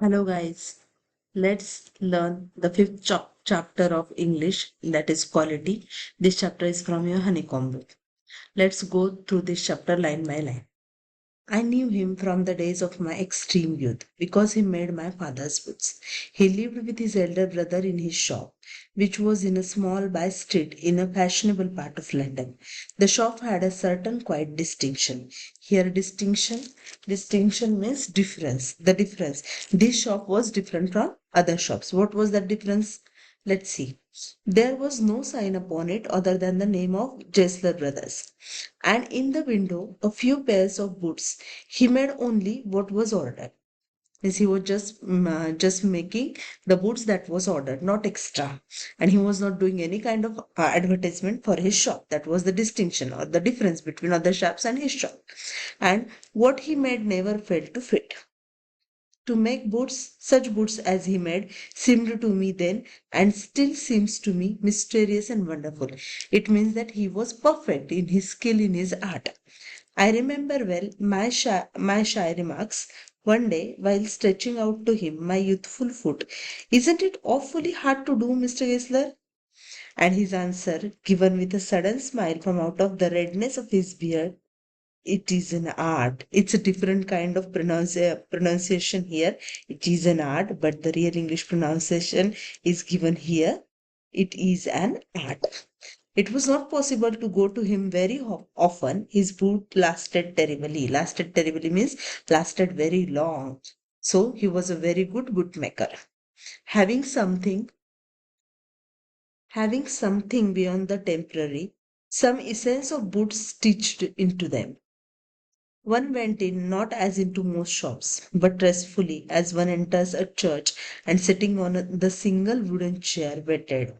Hello, guys. Let's learn the fifth chapter of English, that is quality. This chapter is from your honeycomb book. Let's go through this chapter line by line. I knew him from the days of my extreme youth because he made my father's boots. He lived with his elder brother in his shop, which was in a small by street in a fashionable part of London. The shop had a certain quiet distinction. Here, distinction means difference. The difference. This shop was different from other shops. What was the difference? Let's see. There was no sign upon it other than the name of Jesler Brothers, and in the window a few pairs of boots. He made only what was ordered. Means he was just making the boots that was ordered, not extra, and he was not doing any kind of advertisement for his shop. That was the distinction or the difference between other shops and his shop. And what he made never failed to fit. To make boots, such boots as he made, seemed to me then, and still seems to me, mysterious and wonderful. It means that he was perfect in his skill in his art. I remember well my shy remarks one day while stretching out to him my youthful foot. Isn't it awfully hard to do, Mr. Gessler? And his answer, given with a sudden smile from out of the redness of his beard, it is an art. It's a different kind of pronunciation here. It is an art, but the real English pronunciation is given here. It is an art. It was not possible to go to him very often. His boot lasted terribly. Lasted terribly means lasted very long. So he was a very good bootmaker. Having something, having something beyond the temporary, some essence of boots stitched into them. One went in not as into most shops, but restfully as one enters a church and sitting on the single wooden chair waited.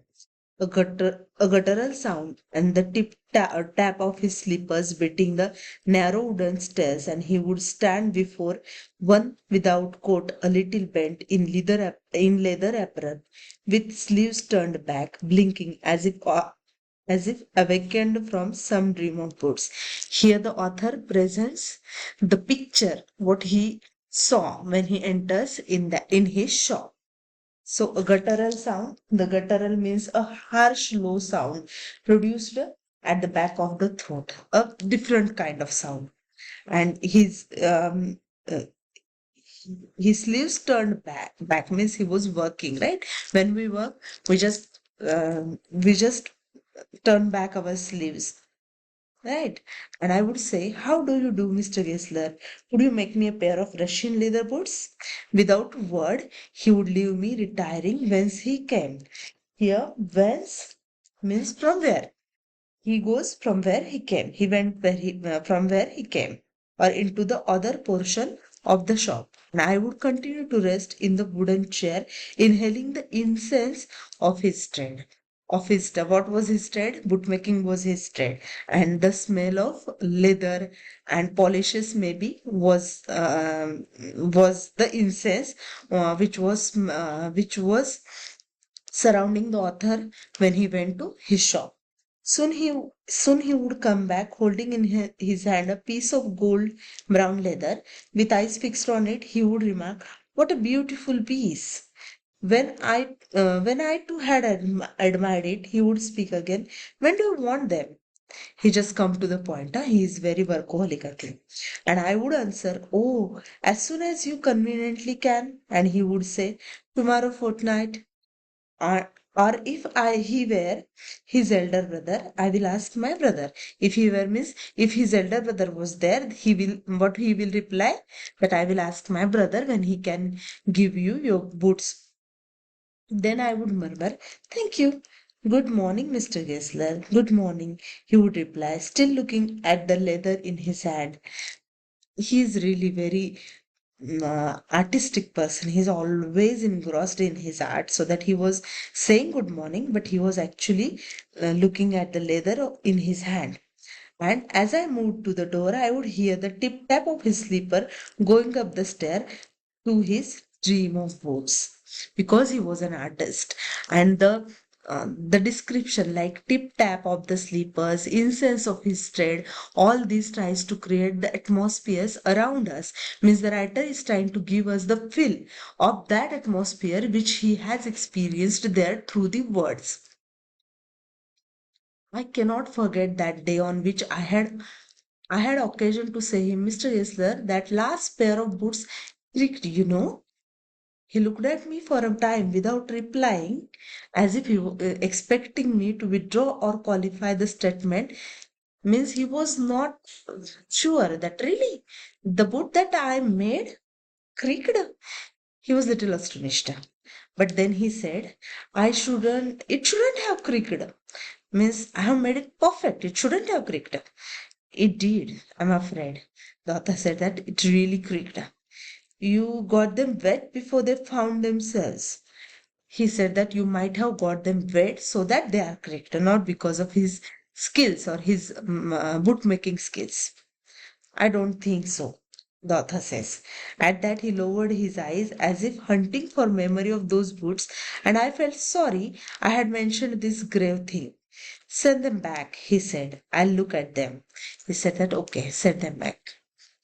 A guttural sound and the tap of his slippers beating the narrow wooden stairs, and he would stand before one without coat, a little bent in leather apron, with sleeves turned back, blinking as if awakened from some dream of boots. Here the author presents the picture what he saw when he enters in his shop. So a guttural sound, the guttural means a harsh low sound produced at the back of the throat, a different kind of sound. And uh, his sleeves turned back means he was working, right? When we work, we just turn back our sleeves. Right. And I would say, how do you do, Mr. Gessler? Would you make me a pair of Russian leather boots? Without a word, he would leave me retiring whence he came. Here, whence means from where. He goes from where he came. He went from where he came, or into the other portion of the shop. And I would continue to rest in the wooden chair, inhaling the incense of his trade. What was his trade? Bootmaking was his trade, and the smell of leather and polishes maybe was the incense which was surrounding the author when he went to his shop. Soon he would come back holding in his hand a piece of gold brown leather. With eyes fixed on it, he would remark, "What a beautiful piece!" When I too had admired it, he would speak again, "When do you want them?" He just come to the point. Huh? He is very workaholic, I think. And I would answer, "Oh, as soon as you conveniently can." And he would say, "Tomorrow fortnight." Or if he were his elder brother, I will ask my brother. If he were means if his elder brother was there, he will reply that I will ask my brother when he can give you your boots. Then I would murmur, "Thank you. Good morning, Mr. Gessler. Good morning," he would reply, still looking at the leather in his hand. He is really very artistic person. He's always engrossed in his art, so that he was saying good morning, but he was actually looking at the leather in his hand. And as I moved to the door, I would hear the tip tap of his slipper going up the stair to his dream of boots, because he was an artist. And the the description like tip tap of the sleepers, incense of his tread, all this tries to create the atmospheres around us. Means the writer is trying to give us the feel of that atmosphere which he has experienced there through the words. I cannot forget that day on which I had occasion to say him, Mr. Yesler, that last pair of boots creaked, you know. He looked at me for a time without replying, as if he were expecting me to withdraw or qualify the statement. Means he was not sure that really the boot that I made creaked. He was little astonished. But then he said, it shouldn't have creaked. Means I have made it perfect. It shouldn't have creaked. It did, I'm afraid. The author said that it really creaked. You got them wet before they found themselves. He said that you might have got them wet so that they are correct, not because of his skills or his bootmaking skills. I don't think so, the author says. At that, he lowered his eyes as if hunting for memory of those boots, and I felt sorry I had mentioned this grave thing. Send them back, he said. I'll look at them. He said that, okay, send them back.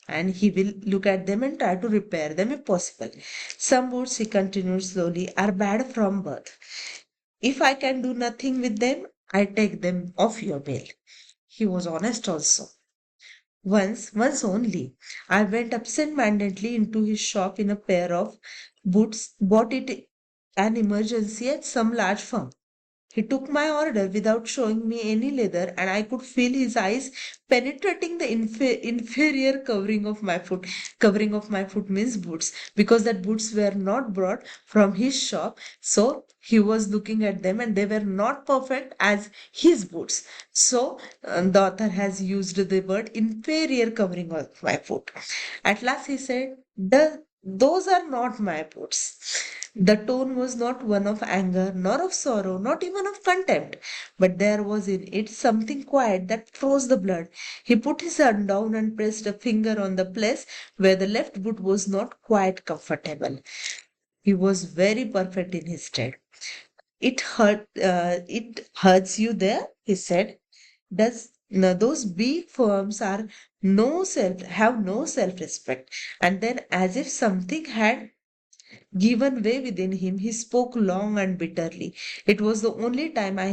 And he will look at them and try to repair them if possible. Some boots, he continued slowly, are bad from birth. If I can do nothing with them, I take them off your bail. He was honest also. Once only, I went absent-mindedly into his shop in a pair of boots, bought it an emergency at some large firm. He took my order without showing me any leather, and I could feel his eyes penetrating the inferior covering of my foot. Covering of my foot means boots, because that boots were not brought from his shop. So he was looking at them, and they were not perfect as his boots. So the author has used the word inferior covering of my foot. At last he said, those are not my boots. The tone was not one of anger, nor of sorrow, not even of contempt, but there was in it something quiet that froze the blood. He put his hand down and pressed a finger on the place where the left boot was not quite comfortable. He was very perfect in his tread. It hurts you there, he said. Does now those big firms are no self have no self-respect, and then as if something had given way within him, he spoke long and bitterly. It was the only time I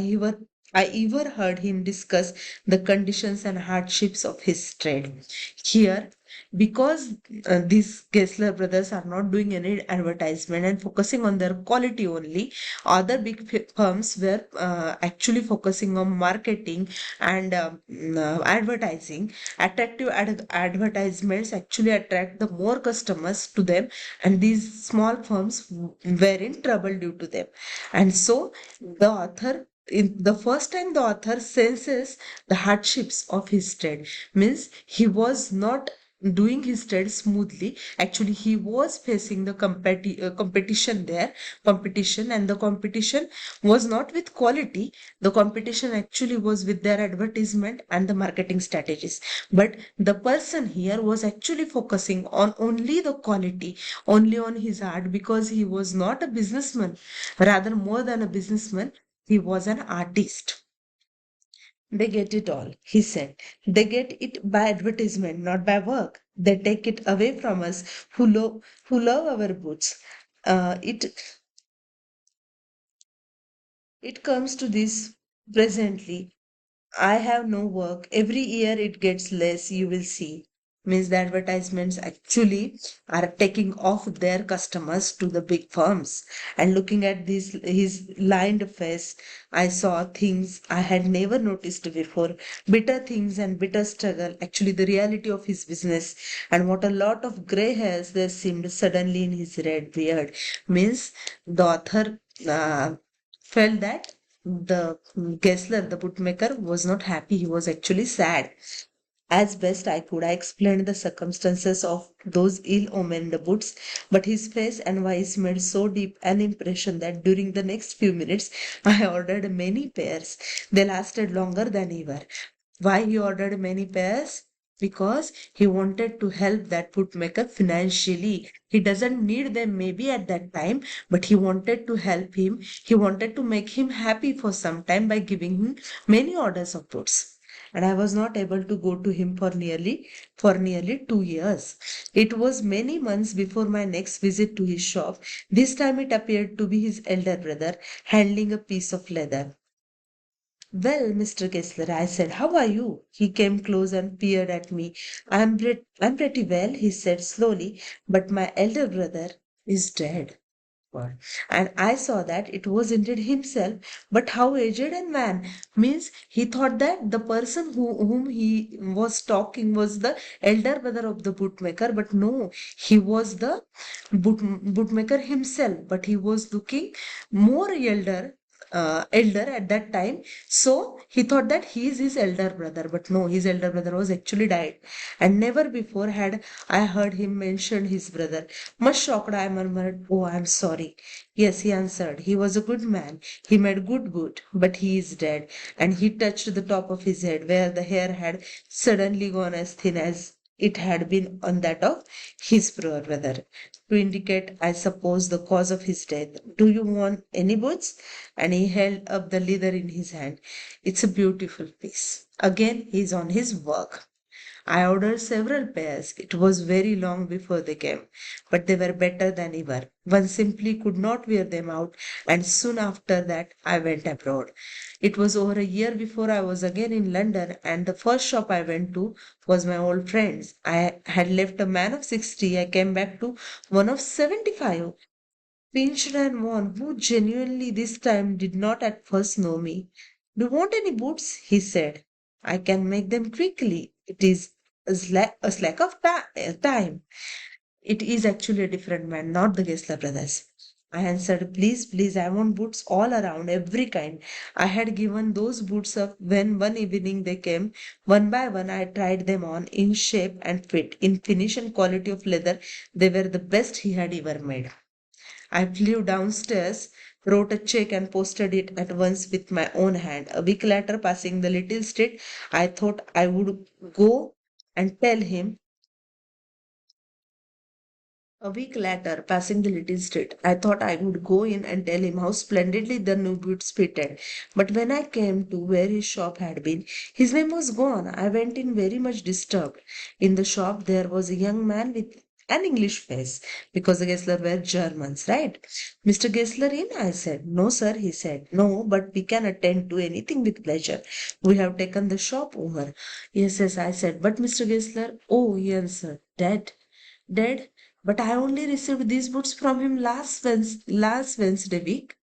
ever heard him discuss the conditions and hardships of his trade. Here, because these Gessler brothers are not doing any advertisement and focusing on their quality only, other big firms were actually focusing on marketing and advertising. Attractive advertisements actually attract the more customers to them, and these small firms were in trouble due to them. And so the author, in the first time the author senses the hardships of his trade, means he was not doing his trade smoothly. Actually, he was facing the competition there, competition, and the competition was not with quality. The competition actually was with their advertisement and the marketing strategies. But the person here was actually focusing on only the quality, only on his art, because he was not a businessman. Rather, more than a businessman, he was an artist. They get it all, he said. They get it by advertisement, not by work. They take it away from us who love our boots. It comes to this presently. I have no work. Every year it gets less, you will see. Means the advertisements actually are taking off their customers to the big firms. And looking at this, his lined face, I saw things I had never noticed before. Bitter things and bitter struggle. Actually, the reality of his business, and what a lot of gray hairs there seemed suddenly in his red beard. Means the author felt that the Gessler, the bootmaker, was not happy. He was actually sad. As best I could, I explained the circumstances of those ill-omened boots, but his face and voice made so deep an impression that during the next few minutes I ordered many pairs. They lasted longer than ever. Why he ordered many pairs? because he wanted to help that bootmaker financially. He doesn't need them maybe at that time, but he wanted to help him. He wanted to make him happy for some time by giving him many orders of boots. And I was not able to go to him for nearly 2 years. It was many months before my next visit to his shop. This time it appeared to be his elder brother handling a piece of leather. Well, Mr. Kessler, I said, how are you? He came close and peered at me. I'm pretty well, he said slowly, but my elder brother is dead. God. And I saw that it was indeed himself, but how aged and man. Means he thought that the person whom he was talking was the elder brother of the bootmaker, but no, he was the bootmaker himself, but he was looking more elder at that time. So he thought that he is his elder brother, but no, his elder brother was actually died. And never before had I heard him mention his brother. Much shocked, I murmured, oh, I'm sorry. Yes, he answered. He was a good man. He made good wood, but he is dead. And he touched the top of his head, where the hair had suddenly gone as thin as it had been on that of his poor brother, to indicate, I suppose, the cause of his death. Do you want any boots? And he held up the leather in his hand. It's a beautiful piece. Again, he's on his work. I ordered several pairs. It was very long before they came, but they were better than ever. One simply could not wear them out, and soon after that I went abroad. It was over a year before I was again in London, and the first shop I went to was my old friend's. I had left a man of 60. I came back to one of 75, pinched and worn, who genuinely this time did not at first know me. Do you want any boots? He said. I can make them quickly. It is a slack of time. It is actually a different man, not the Gessler brothers. I answered, please, please, I want boots all around, every kind. I had given those boots up when one evening they came. One by one, I tried them on in shape and fit, in finish and quality of leather. They were the best he had ever made. I flew downstairs, wrote a check, and posted it at once with my own hand. A week later, passing the little street, I thought I would go and tell him. A week later, passing the little street, I thought I would go in and tell him how splendidly the new boots fitted. But when I came to where his shop had been, his name was gone. I went in very much disturbed. In the shop, there was a young man with an English face, because the Gessler were Germans, right? Mr. Gessler in? I said. No, sir, he said. No, but we can attend to anything with pleasure. We have taken the shop over. Yes, yes, I said. But Mr. Gessler, oh, he answered, dead. Dead? But I only received these boots from him last Wednesday week.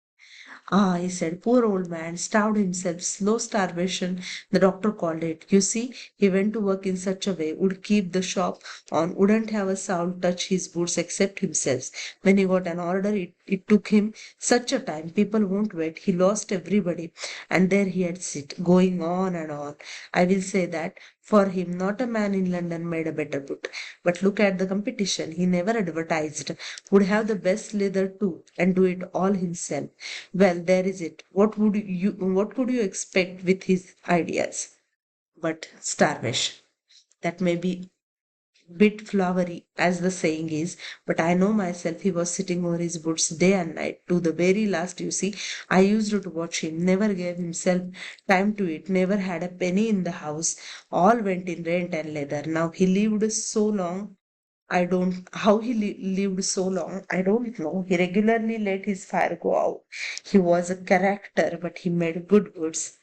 Ah, he said, poor old man, starved himself, slow starvation, the doctor called it. You see, he went to work in such a way, would keep the shop on, wouldn't have a soul touch his boots except himself. When he got an order, it took him such a time. People won't wait. He lost everybody. And there he had sit, going on and on. I will say that for him, not a man in London made a better boot. But look at the competition. He never advertised. Would have the best leather too, and do it all himself. Well, there is it. What could you expect with his ideas? But starvation. That may be bit flowery, as the saying is, but I know myself he was sitting over his boots day and night to the very last. You see, I used to watch him, never gave himself time to eat, never had a penny in the house, all went in rent and leather. Now he lived so long. I don't how he lived so long. I don't know. He regularly let his fire go out. He was a character, but he made good goods.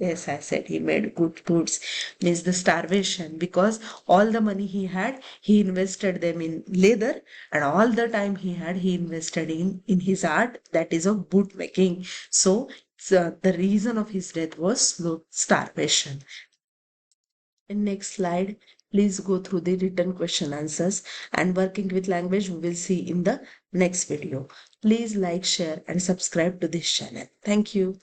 Yes, I said he made good goods. Means the starvation, because all the money he had, he invested them in leather, and all the time he had, he invested in his art, that is of boot making. So the reason of his death was slow starvation. In next slide, please go through the written question answers, and working with language we will see in the next video. Please like, share and subscribe to this channel. Thank you.